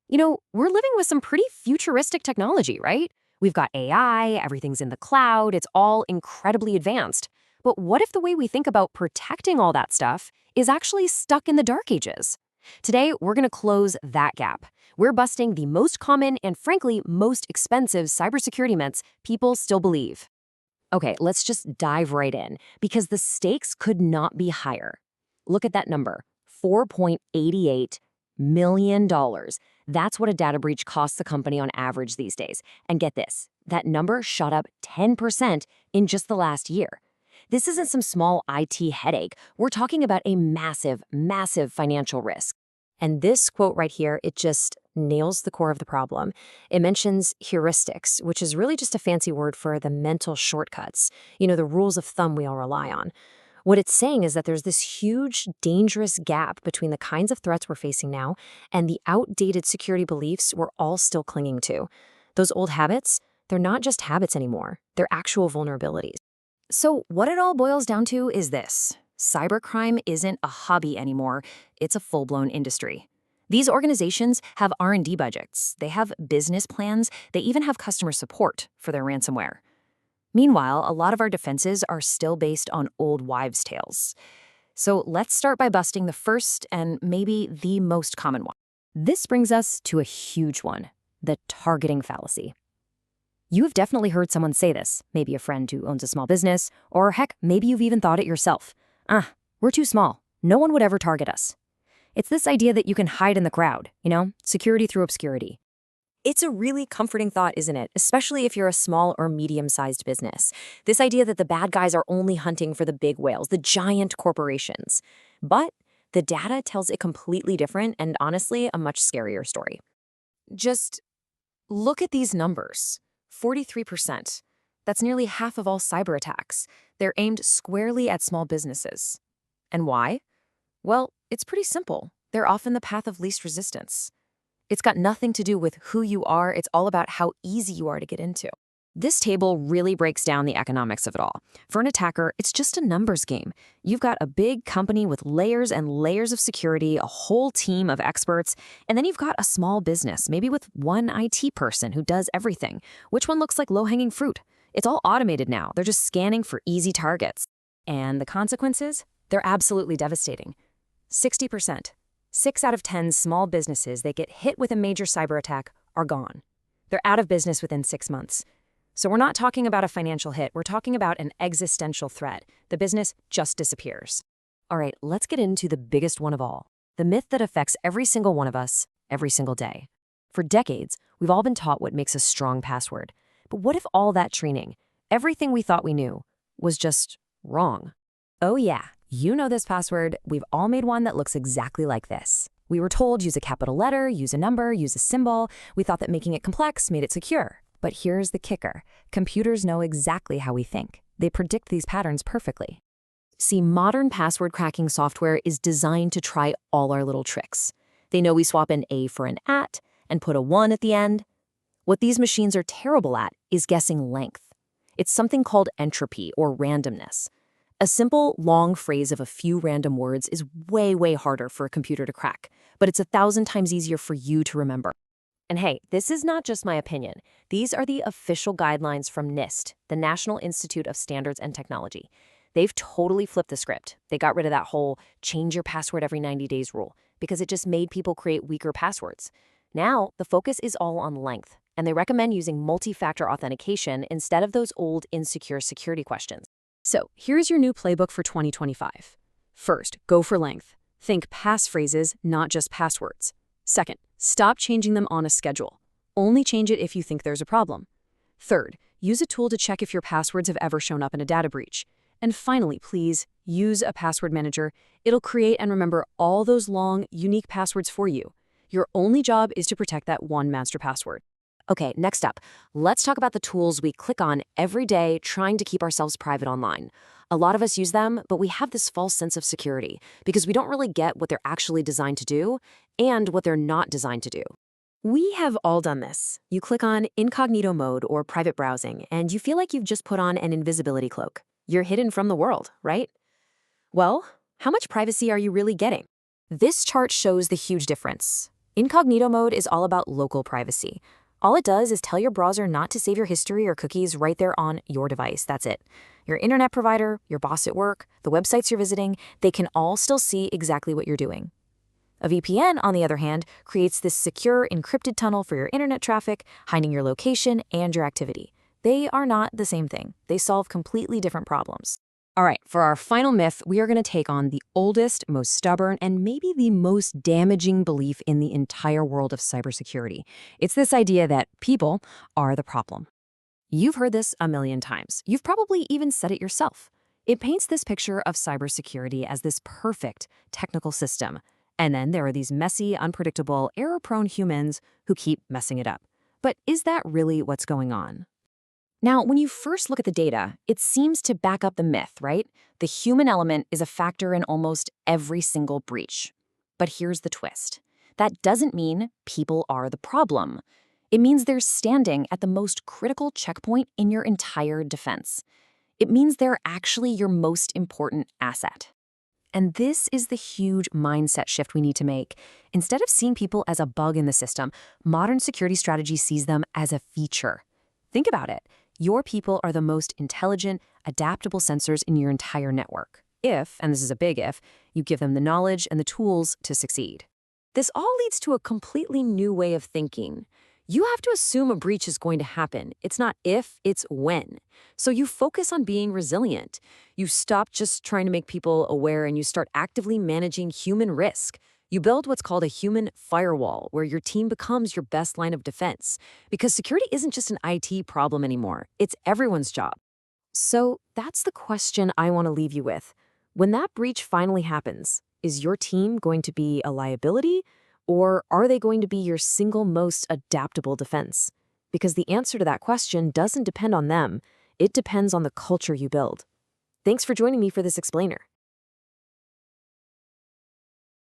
We're living with some pretty futuristic technology, right? We've got AI, everything's in the cloud, it's all incredibly advanced. But what if the way we think about protecting all that stuff is actually stuck in the dark ages? Today, we're going to close that gap. We're busting the most common and, frankly, most expensive cybersecurity myths people still believe. Okay, let's just dive right in, because the stakes could not be higher. Look at that number, $4.88 million. That's what a data breach costs the company on average these days. And get this, that number shot up 10% in just the last year. This isn't some small IT headache. We're talking about a massive, massive financial risk. And this quote right here, it just nails the core of the problem. It mentions heuristics, which is really just a fancy word for the mental shortcuts, the rules of thumb we all rely on. What it's saying is that there's this huge, dangerous gap between the kinds of threats we're facing now and the outdated security beliefs we're all still clinging to. Those old habits, they're not just habits anymore. They're actual vulnerabilities. So what it all boils down to is this. Cybercrime isn't a hobby anymore. It's a full-blown industry. These organizations have R&D budgets. They have business plans. They even have customer support for their ransomware. Meanwhile, a lot of our defenses are still based on old wives' tales. So let's start by busting the first and maybe the most common one. This brings us to a huge one, the targeting fallacy. You have definitely heard someone say this, maybe a friend who owns a small business, or heck, maybe you've even thought it yourself. We're too small. No one would ever target us. It's this idea that you can hide in the crowd, security through obscurity. It's a really comforting thought, isn't it? Especially if you're a small or medium-sized business. This idea that the bad guys are only hunting for the big whales, the giant corporations. But the data tells a completely different and honestly a much scarier story. Just look at these numbers. 43%. That's nearly half of all cyber attacks. They're aimed squarely at small businesses. And why? Well, it's pretty simple. They're often the path of least resistance. It's got nothing to do with who you are. It's all about how easy you are to get into. This table really breaks down the economics of it all. For an attacker, it's just a numbers game. You've got a big company with layers and layers of security, a whole team of experts, and then you've got a small business, maybe with one IT person who does everything. Which one looks like low-hanging fruit? It's all automated now. They're just scanning for easy targets. And the consequences? They're absolutely devastating. 60%. 6 out of 10 small businesses that get hit with a major cyber attack are gone. They're out of business within 6 months. So we're not talking about a financial hit. We're talking about an existential threat. The business just disappears. All right, let's get into the biggest one of all, the myth that affects every single one of us every single day. For decades, we've all been taught what makes a strong password. But what if all that training, everything we thought we knew, was just wrong? Oh yeah, you know this password. We've all made one that looks exactly like this. We were told use a capital letter, use a number, use a symbol. We thought that making it complex made it secure. But here's the kicker. Computers know exactly how we think. They predict these patterns perfectly. See, modern password cracking software is designed to try all our little tricks. They know we swap an A for an at and put a 1 at the end. What these machines are terrible at is guessing length. It's something called entropy or randomness. A simple, long phrase of a few random words is way, way harder for a computer to crack, but it's 1,000 times easier for you to remember. And hey, this is not just my opinion. These are the official guidelines from NIST, the National Institute of Standards and Technology. They've totally flipped the script. They got rid of that whole change your password every 90 days rule because it just made people create weaker passwords. Now, the focus is all on length, and they recommend using multi-factor authentication instead of those old insecure security questions. So here's your new playbook for 2025. First, go for length. Think passphrases, not just passwords. Second, stop changing them on a schedule. Only change it if you think there's a problem. Third, use a tool to check if your passwords have ever shown up in a data breach. And finally, please, use a password manager. It'll create and remember all those long, unique passwords for you. Your only job is to protect that one master password. Okay, next up, let's talk about the tools we click on every day trying to keep ourselves private online. A lot of us use them, but we have this false sense of security because we don't really get what they're actually designed to do and what they're not designed to do. We have all done this. You click on incognito mode or private browsing, and you feel like you've just put on an invisibility cloak. You're hidden from the world, right? Well, how much privacy are you really getting? This chart shows the huge difference. Incognito mode is all about local privacy. All it does is tell your browser not to save your history or cookies right there on your device. That's it. Your internet provider, your boss at work, the websites you're visiting, they can all still see exactly what you're doing. A VPN, on the other hand, creates this secure, encrypted tunnel for your internet traffic, hiding your location and your activity. They are not the same thing. They solve completely different problems. All right, for our final myth, we are going to take on the oldest, most stubborn, and maybe the most damaging belief in the entire world of cybersecurity. It's this idea that people are the problem. You've heard this a million times. You've probably even said it yourself. It paints this picture of cybersecurity as this perfect technical system. And then there are these messy, unpredictable, error-prone humans who keep messing it up. But is that really what's going on? Now, when you first look at the data, it seems to back up the myth, right? The human element is a factor in almost every single breach. But here's the twist. That doesn't mean people are the problem. It means they're standing at the most critical checkpoint in your entire defense. It means they're actually your most important asset. And this is the huge mindset shift we need to make. Instead of seeing people as a bug in the system, modern security strategy sees them as a feature. Think about it. Your people are the most intelligent, adaptable sensors in your entire network. If, and this is a big if, you give them the knowledge and the tools to succeed. This all leads to a completely new way of thinking. You have to assume a breach is going to happen. It's not if, it's when. So you focus on being resilient. You stop just trying to make people aware and you start actively managing human risk. You build what's called a human firewall, where your team becomes your best line of defense. Because security isn't just an IT problem anymore. It's everyone's job. So that's the question I want to leave you with. When that breach finally happens, is your team going to be a liability? Or are they going to be your single most adaptable defense? Because the answer to that question doesn't depend on them. It depends on the culture you build. Thanks for joining me for this explainer.